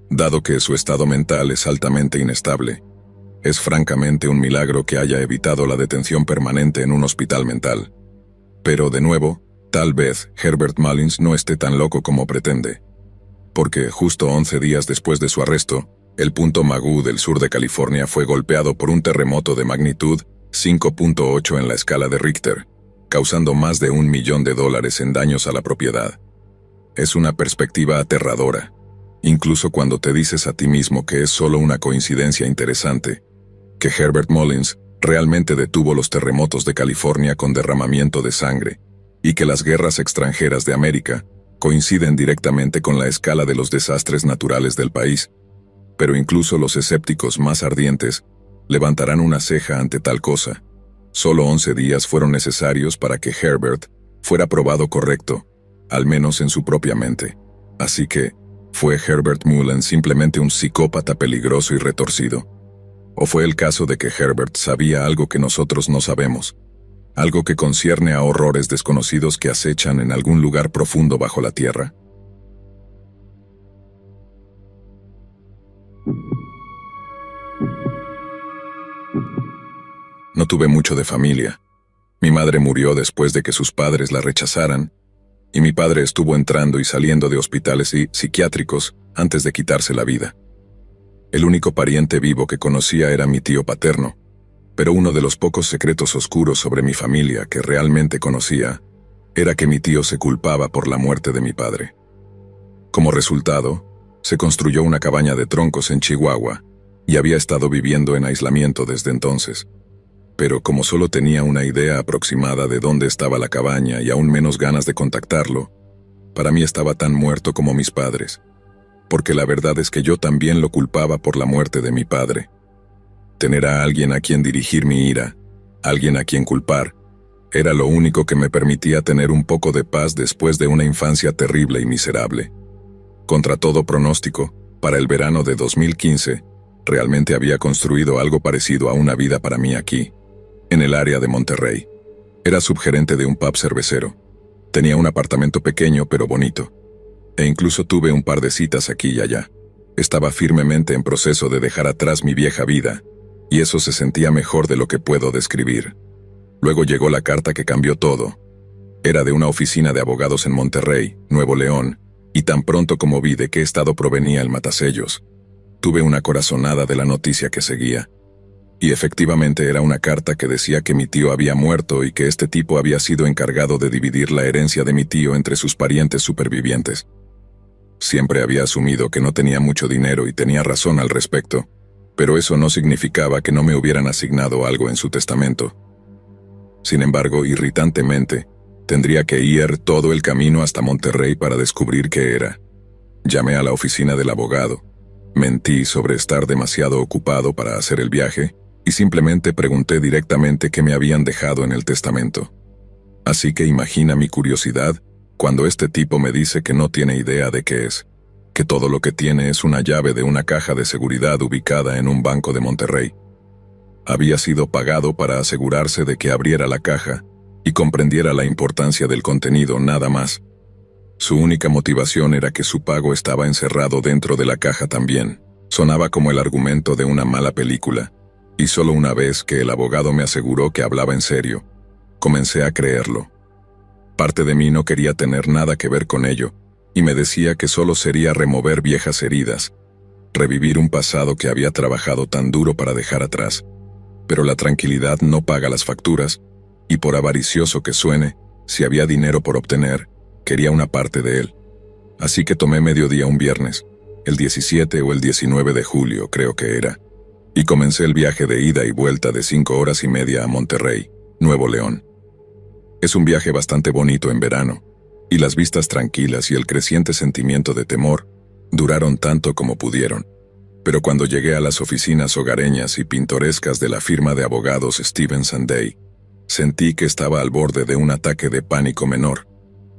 Dado que su estado mental es altamente inestable, es francamente un milagro que haya evitado la detención permanente en un hospital mental. Pero, de nuevo, tal vez Herbert Mullins no esté tan loco como pretende. Porque justo 11 días después de su arresto, el punto Magoo del sur de California fue golpeado por un terremoto de magnitud 5.8 en la escala de Richter, causando más de $1 millón en daños a la propiedad. Es una perspectiva aterradora, incluso cuando te dices a ti mismo que es solo una coincidencia interesante, que Herbert Mullins realmente detuvo los terremotos de California con derramamiento de sangre, y que las guerras extranjeras de América coinciden directamente con la escala de los desastres naturales del país. Pero incluso los escépticos más ardientes levantarán una ceja ante tal cosa. Solo 11 días fueron necesarios para que Herbert fuera probado correcto, al menos en su propia mente. Así que, ¿fue Herbert Mullen simplemente un psicópata peligroso y retorcido? ¿O fue el caso de que Herbert sabía algo que nosotros no sabemos? Algo que concierne a horrores desconocidos que acechan en algún lugar profundo bajo la tierra. No tuve mucho de familia. Mi madre murió después de que sus padres la rechazaran, y mi padre estuvo entrando y saliendo de hospitales psiquiátricos antes de quitarse la vida. El único pariente vivo que conocía era mi tío paterno, pero uno de los pocos secretos oscuros sobre mi familia que realmente conocía era que mi tío se culpaba por la muerte de mi padre. Como resultado, se construyó una cabaña de troncos en Chihuahua y había estado viviendo en aislamiento desde entonces. Pero como solo tenía una idea aproximada de dónde estaba la cabaña y aún menos ganas de contactarlo, para mí estaba tan muerto como mis padres, porque la verdad es que yo también lo culpaba por la muerte de mi padre. Tener a alguien a quien dirigir mi ira, alguien a quien culpar, era lo único que me permitía tener un poco de paz después de una infancia terrible y miserable. Contra todo pronóstico, para el verano de 2015, realmente había construido algo parecido a una vida para mí aquí, en el área de Monterrey. Era subgerente de un pub cervecero. Tenía un apartamento pequeño pero bonito. E incluso tuve un par de citas aquí y allá. Estaba firmemente en proceso de dejar atrás mi vieja vida, y eso se sentía mejor de lo que puedo describir. Luego llegó la carta que cambió todo. Era de una oficina de abogados en Monterrey, Nuevo León, y tan pronto como vi de qué estado provenía el matasellos, tuve una corazonada de la noticia que seguía. Y efectivamente era una carta que decía que mi tío había muerto y que este tipo había sido encargado de dividir la herencia de mi tío entre sus parientes supervivientes. Siempre había asumido que no tenía mucho dinero y tenía razón al respecto, pero eso no significaba que no me hubieran asignado algo en su testamento. Sin embargo, irritantemente, tendría que ir todo el camino hasta Monterrey para descubrir qué era. Llamé a la oficina del abogado, mentí sobre estar demasiado ocupado para hacer el viaje y simplemente pregunté directamente qué me habían dejado en el testamento. Así que imagina mi curiosidad cuando este tipo me dice que no tiene idea de qué es, que todo lo que tiene es una llave de una caja de seguridad ubicada en un banco de Monterrey. Había sido pagado para asegurarse de que abriera la caja y comprendiera la importancia del contenido nada más, Su única motivación era que su pago estaba encerrado dentro de la caja también. Sonaba como el argumento de una mala película, y solo una vez que el abogado me aseguró que hablaba en serio, comencé a creerlo. Parte de mí no quería tener nada que ver con ello, y me decía que solo sería remover viejas heridas, revivir un pasado que había trabajado tan duro para dejar atrás. Pero la tranquilidad no paga las facturas, y por avaricioso que suene, si había dinero por obtener, quería una parte de él. Así que tomé mediodía un viernes, el 17 o el 19 de julio creo que era, y comencé el viaje de ida y vuelta de 5 horas y media a Monterrey, Nuevo León. Es un viaje bastante bonito en verano, y las vistas tranquilas y el creciente sentimiento de temor duraron tanto como pudieron. Pero cuando llegué a las oficinas hogareñas y pintorescas de la firma de abogados Stevens & Day, sentí que estaba al borde de un ataque de pánico menor.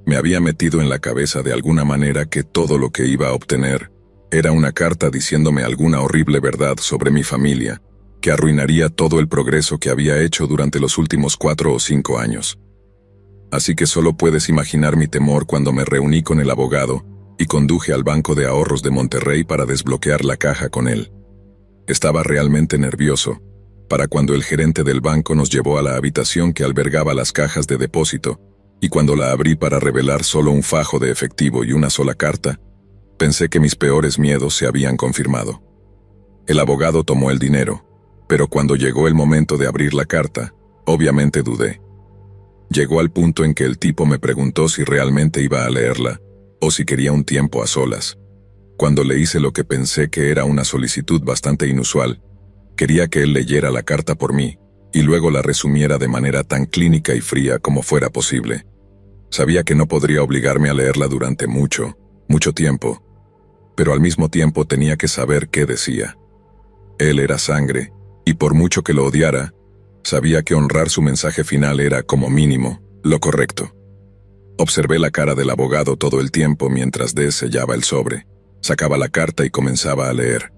Me había metido en la cabeza de alguna manera que todo lo que iba a obtener era una carta diciéndome alguna horrible verdad sobre mi familia, que arruinaría todo el progreso que había hecho durante los últimos 4 o 5 años. Así que solo puedes imaginar mi temor cuando me reuní con el abogado y conduje al Banco de Ahorros de Monterrey para desbloquear la caja con él. Estaba realmente nervioso, para cuando el gerente del banco nos llevó a la habitación que albergaba las cajas de depósito, y cuando la abrí para revelar solo un fajo de efectivo y una sola carta, pensé que mis peores miedos se habían confirmado. El abogado tomó el dinero, pero cuando llegó el momento de abrir la carta, obviamente dudé. Llegó al punto en que el tipo me preguntó si realmente iba a leerla, o si quería un tiempo a solas. Cuando le hice lo que pensé que era una solicitud bastante inusual, quería que él leyera la carta por mí, y luego la resumiera de manera tan clínica y fría como fuera posible. Sabía que no podría obligarme a leerla durante mucho tiempo, pero al mismo tiempo tenía que saber qué decía. Él era sangre, y por mucho que lo odiara, sabía que honrar su mensaje final era, como mínimo, lo correcto. Observé la cara del abogado todo el tiempo mientras D sellaba el sobre, sacaba la carta y comenzaba a leer.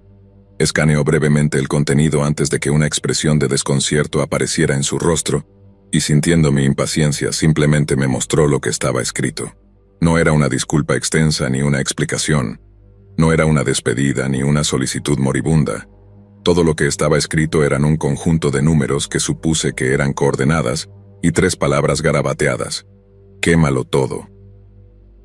Escaneó brevemente el contenido antes de que una expresión de desconcierto apareciera en su rostro, y sintiendo mi impaciencia simplemente me mostró lo que estaba escrito. No era una disculpa extensa ni una explicación. No era una despedida ni una solicitud moribunda. Todo lo que estaba escrito eran un conjunto de números que supuse que eran coordenadas y 3 palabras garabateadas. Quémalo todo.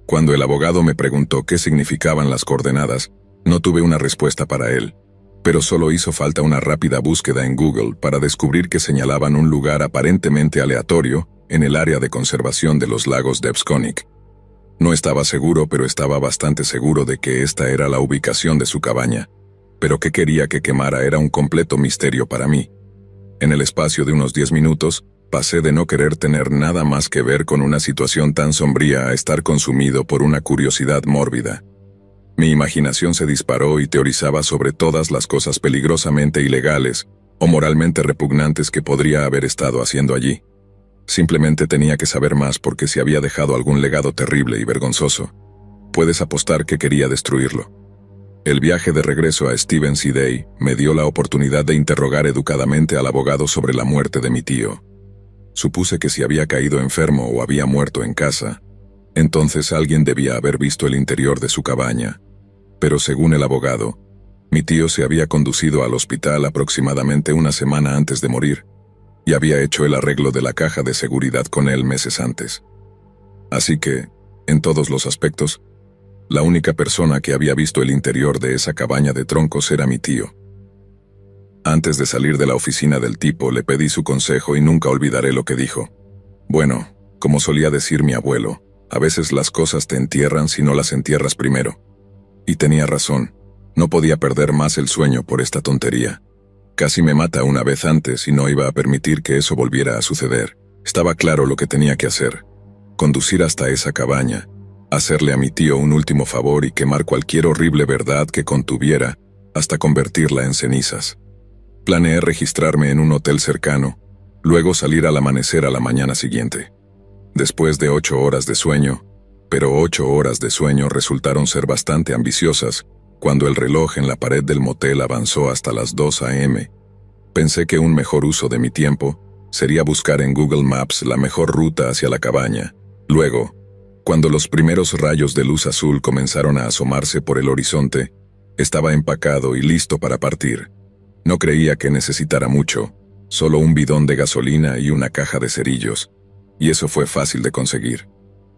Cuando el abogado me preguntó qué significaban las coordenadas, no tuve una respuesta para él, pero solo hizo falta una rápida búsqueda en Google para descubrir que señalaban un lugar aparentemente aleatorio en el área de conservación de los lagos de Pskónik. No estaba seguro, pero estaba bastante seguro de que esta era la ubicación de su cabaña, pero qué quería que quemara era un completo misterio para mí. En el espacio de unos 10 minutos, pasé de no querer tener nada más que ver con una situación tan sombría a estar consumido por una curiosidad mórbida. Mi imaginación se disparó y teorizaba sobre todas las cosas peligrosamente ilegales o moralmente repugnantes que podría haber estado haciendo allí. Simplemente tenía que saber más porque si había dejado algún legado terrible y vergonzoso, puedes apostar que quería destruirlo. El viaje de regreso a Stevens & Day me dio la oportunidad de interrogar educadamente al abogado sobre la muerte de mi tío. Supuse que si había caído enfermo o había muerto en casa, entonces alguien debía haber visto el interior de su cabaña. Pero según el abogado, mi tío se había conducido al hospital aproximadamente una semana antes de morir, y había hecho el arreglo de la caja de seguridad con él meses antes. Así que, en todos los aspectos, la única persona que había visto el interior de esa cabaña de troncos era mi tío. Antes de salir de la oficina del tipo, le pedí su consejo y nunca olvidaré lo que dijo. Bueno, como solía decir mi abuelo, a veces las cosas te entierran si no las entierras primero. Y tenía razón, no podía perder más el sueño por esta tontería. Casi me mata una vez antes y no iba a permitir que eso volviera a suceder. Estaba claro lo que tenía que hacer. Conducir hasta esa cabaña, hacerle a mi tío un último favor y quemar cualquier horrible verdad que contuviera hasta convertirla en cenizas. Planeé registrarme en un hotel cercano, luego salir al amanecer a la mañana siguiente. Después de 8 horas de sueño, pero 8 horas de sueño resultaron ser bastante ambiciosas, cuando el reloj en la pared del motel avanzó hasta las 2 a.m., pensé que un mejor uso de mi tiempo sería buscar en Google Maps la mejor ruta hacia la cabaña. Luego, Cuando los primeros rayos de luz azul comenzaron a asomarse por el horizonte, estaba empacado y listo para partir. No creía que necesitara mucho, solo un bidón de gasolina y una caja de cerillos, y eso fue fácil de conseguir.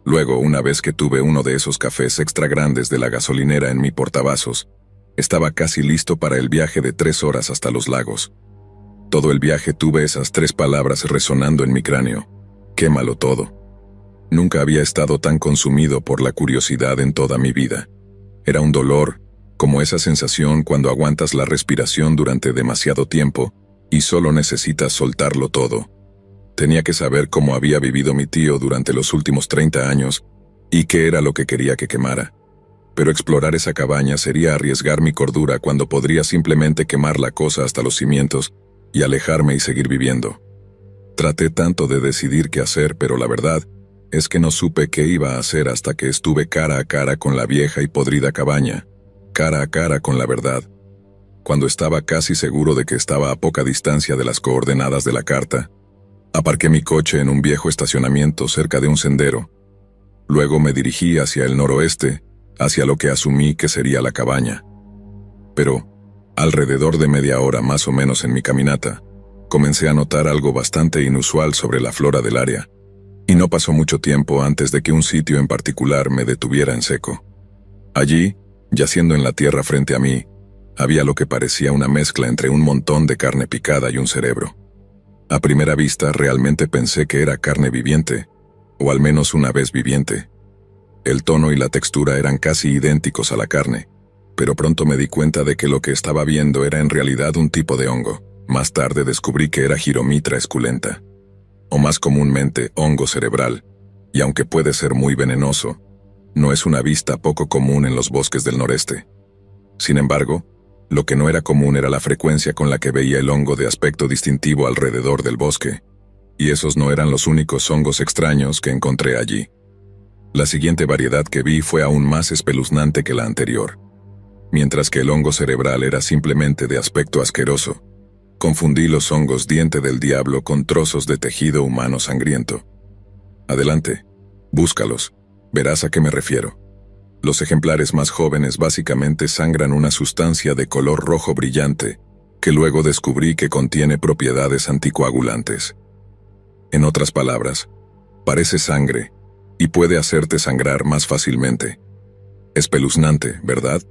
Luego, una vez que tuve uno de esos cafés extra grandes de la gasolinera en mi portavasos, estaba casi listo para el viaje de 3 horas hasta los lagos. Todo el viaje tuve esas 3 palabras resonando en mi cráneo: quémalo todo. Nunca había estado tan consumido por la curiosidad en toda mi vida. Era un dolor, como esa sensación cuando aguantas la respiración durante demasiado tiempo y solo necesitas soltarlo todo. Tenía que saber cómo había vivido mi tío durante los últimos 30 años y qué era lo que quería que quemara. Pero explorar esa cabaña sería arriesgar mi cordura cuando podría simplemente quemar la cosa hasta los cimientos y alejarme y seguir viviendo. Traté tanto de decidir qué hacer, pero la verdad es que no supe qué iba a hacer hasta que estuve cara a cara con la vieja y podrida cabaña, cara a cara con la verdad. Cuando estaba casi seguro de que estaba a poca distancia de las coordenadas de la carta, aparqué mi coche en un viejo estacionamiento cerca de un sendero. Luego me dirigí hacia el noroeste, hacia lo que asumí que sería la cabaña. Pero, alrededor de media hora más o menos en mi caminata, comencé a notar algo bastante inusual sobre la flora del área, y no pasó mucho tiempo antes de que un sitio en particular me detuviera en seco. Allí, yaciendo en la tierra frente a mí, había lo que parecía una mezcla entre un montón de carne picada y un cerebro. A primera vista realmente pensé que era carne viviente, o al menos una vez viviente. El tono y la textura eran casi idénticos a la carne, pero pronto me di cuenta de que lo que estaba viendo era en realidad un tipo de hongo. Más tarde descubrí que era Gyromitra esculenta, o más comúnmente hongo cerebral, y aunque puede ser muy venenoso, no es una vista poco común en los bosques del noreste. Sin embargo, lo que no era común era la frecuencia con la que veía el hongo de aspecto distintivo alrededor del bosque, y esos no eran los únicos hongos extraños que encontré allí. La siguiente variedad que vi fue aún más espeluznante que la anterior. Mientras que el hongo cerebral era simplemente de aspecto asqueroso, confundí los hongos diente del diablo con trozos de tejido humano sangriento. Adelante, búscalos, verás a qué me refiero. Los ejemplares más jóvenes básicamente sangran una sustancia de color rojo brillante, que luego descubrí que contiene propiedades anticoagulantes. En otras palabras, parece sangre, y puede hacerte sangrar más fácilmente. Espeluznante, ¿verdad?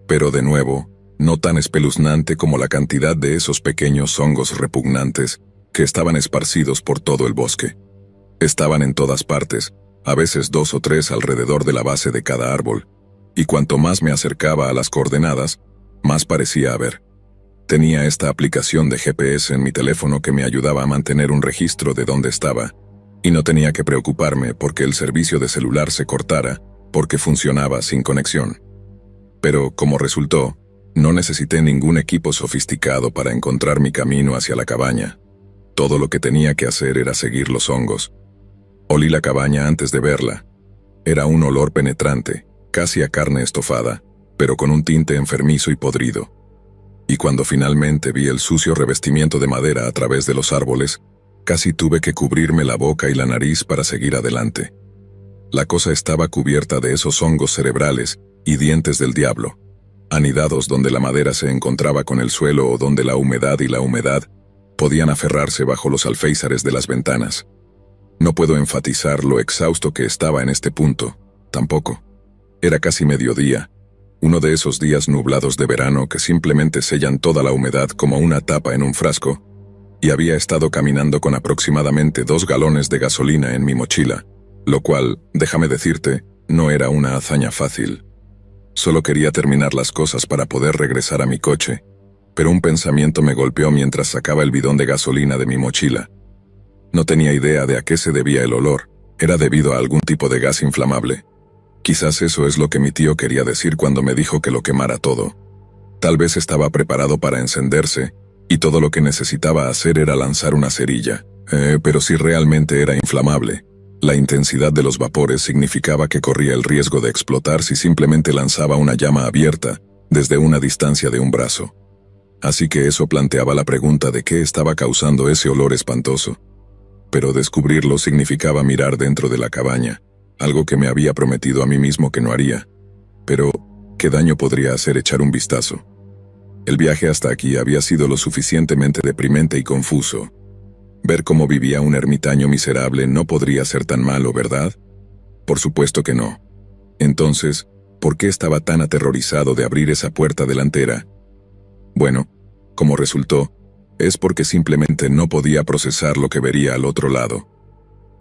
Pero de nuevo, no tan espeluznante como la cantidad de esos pequeños hongos repugnantes que estaban esparcidos por todo el bosque. Estaban en todas partes, a veces 2 o 3 alrededor de la base de cada árbol, y cuanto más me acercaba a las coordenadas, más parecía haber. Tenía esta aplicación de GPS en mi teléfono que me ayudaba a mantener un registro de dónde estaba, y no tenía que preocuparme porque el servicio de celular se cortara porque funcionaba sin conexión. Pero, como resultó, no necesité ningún equipo sofisticado para encontrar mi camino hacia la cabaña. Todo lo que tenía que hacer era seguir los hongos. Olí la cabaña antes de verla. Era un olor penetrante, casi a carne estofada, pero con un tinte enfermizo y podrido. Y cuando finalmente vi el sucio revestimiento de madera a través de los árboles, casi tuve que cubrirme la boca y la nariz para seguir adelante. La cosa estaba cubierta de esos hongos cerebrales y dientes del diablo, anidados donde la madera se encontraba con el suelo o donde la humedad podían aferrarse bajo los alféizares de las ventanas. No puedo enfatizar lo exhausto que estaba en este punto, tampoco. Era casi mediodía, uno de esos días nublados de verano que simplemente sellan toda la humedad como una tapa en un frasco, y había estado caminando con aproximadamente 2 galones de gasolina en mi mochila, lo cual, déjame decirte, no era una hazaña fácil. Solo quería terminar las cosas para poder regresar a mi coche, pero un pensamiento me golpeó mientras sacaba el bidón de gasolina de mi mochila. No tenía idea de a qué se debía el olor, era debido a algún tipo de gas inflamable. Quizás eso es lo que mi tío quería decir cuando me dijo que lo quemara todo. Tal vez estaba preparado para encenderse, y todo lo que necesitaba hacer era lanzar una cerilla. Pero si realmente era inflamable, la intensidad de los vapores significaba que corría el riesgo de explotar si simplemente lanzaba una llama abierta desde una distancia de un brazo. Así que eso planteaba la pregunta de qué estaba causando ese olor espantoso. Pero descubrirlo significaba mirar dentro de la cabaña, algo que me había prometido a mí mismo que no haría. Pero, ¿qué daño podría hacer echar un vistazo? El viaje hasta aquí había sido lo suficientemente deprimente y confuso. Ver cómo vivía un ermitaño miserable no podría ser tan malo, ¿verdad? Por supuesto que no. Entonces, ¿por qué estaba tan aterrorizado de abrir esa puerta delantera? Bueno, como resultó, es porque simplemente no podía procesar lo que vería al otro lado.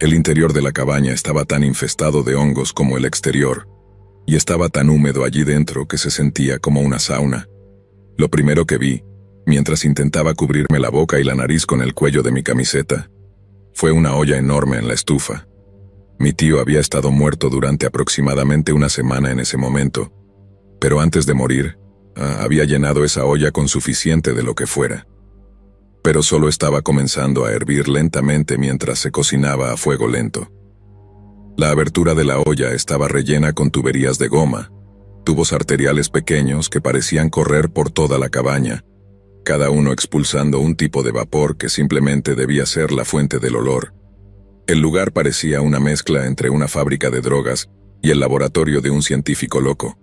El interior de la cabaña estaba tan infestado de hongos como el exterior, y estaba tan húmedo allí dentro que se sentía como una sauna. Lo primero que vi, mientras intentaba cubrirme la boca y la nariz con el cuello de mi camiseta, fue una olla enorme en la estufa. Mi tío había estado muerto durante aproximadamente una semana en ese momento, pero antes de morir, había llenado esa olla con suficiente de lo que fuera. Pero solo estaba comenzando a hervir lentamente mientras se cocinaba a fuego lento. La abertura de la olla estaba rellena con tuberías de goma, tubos arteriales pequeños que parecían correr por toda la cabaña, cada uno expulsando un tipo de vapor que simplemente debía ser la fuente del olor. El lugar parecía una mezcla entre una fábrica de drogas y el laboratorio de un científico loco.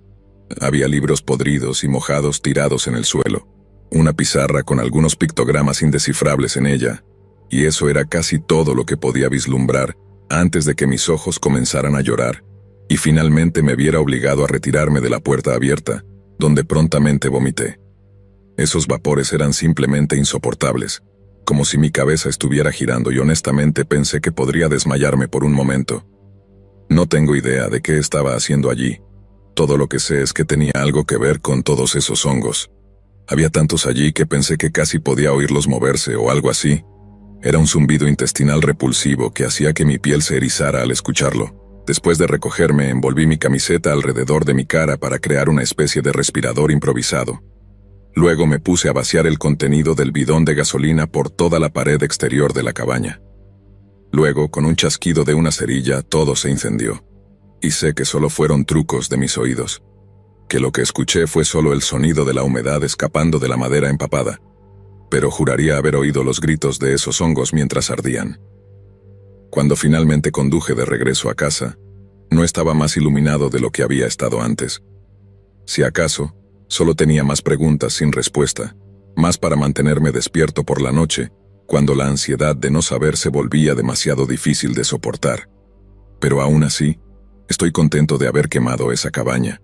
Había libros podridos y mojados tirados en el suelo, una pizarra con algunos pictogramas indescifrables en ella, y eso era casi todo lo que podía vislumbrar antes de que mis ojos comenzaran a llorar, y finalmente me viera obligado a retirarme de la puerta abierta, donde prontamente vomité. Esos vapores eran simplemente insoportables, como si mi cabeza estuviera girando y honestamente pensé que podría desmayarme por un momento. No tengo idea de qué estaba haciendo allí. Todo lo que sé es que tenía algo que ver con todos esos hongos. Había tantos allí que pensé que casi podía oírlos moverse o algo así. Era un zumbido intestinal repulsivo que hacía que mi piel se erizara al escucharlo. Después de recogerme, envolví mi camiseta alrededor de mi cara para crear una especie de respirador improvisado. Luego me puse a vaciar el contenido del bidón de gasolina por toda la pared exterior de la cabaña. Luego, con un chasquido de una cerilla, todo se incendió. Y sé que solo fueron trucos de mis oídos. Que lo que escuché fue solo el sonido de la humedad escapando de la madera empapada. Pero juraría haber oído los gritos de esos hongos mientras ardían. Cuando finalmente conduje de regreso a casa, no estaba más iluminado de lo que había estado antes. Si acaso, solo tenía más preguntas sin respuesta, más para mantenerme despierto por la noche, cuando la ansiedad de no saber se volvía demasiado difícil de soportar. Pero aún así, estoy contento de haber quemado esa cabaña,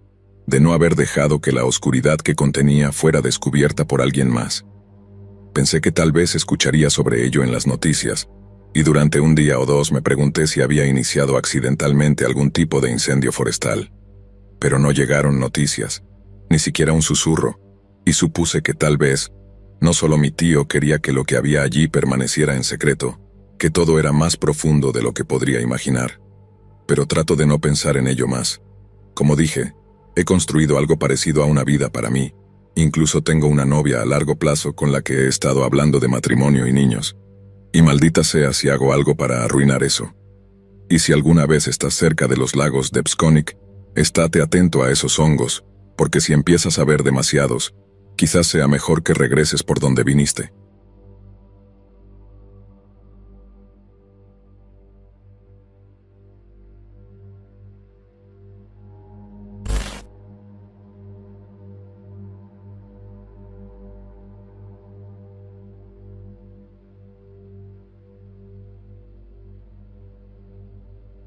de no haber dejado que la oscuridad que contenía fuera descubierta por alguien más. Pensé que tal vez escucharía sobre ello en las noticias, y durante un día o dos me pregunté si había iniciado accidentalmente algún tipo de incendio forestal. Pero no llegaron noticias, ni siquiera un susurro, y supuse que tal vez, no solo mi tío quería que lo que había allí permaneciera en secreto, que todo era más profundo de lo que podría imaginar. Pero trato de no pensar en ello más. Como dije, he construido algo parecido a una vida para mí. Incluso tengo una novia a largo plazo con la que he estado hablando de matrimonio y niños. Y maldita sea si hago algo para arruinar eso. Y si alguna vez estás cerca de los lagos de Pskónik, estate atento a esos hongos, porque si empiezas a ver demasiados, quizás sea mejor que regreses por donde viniste.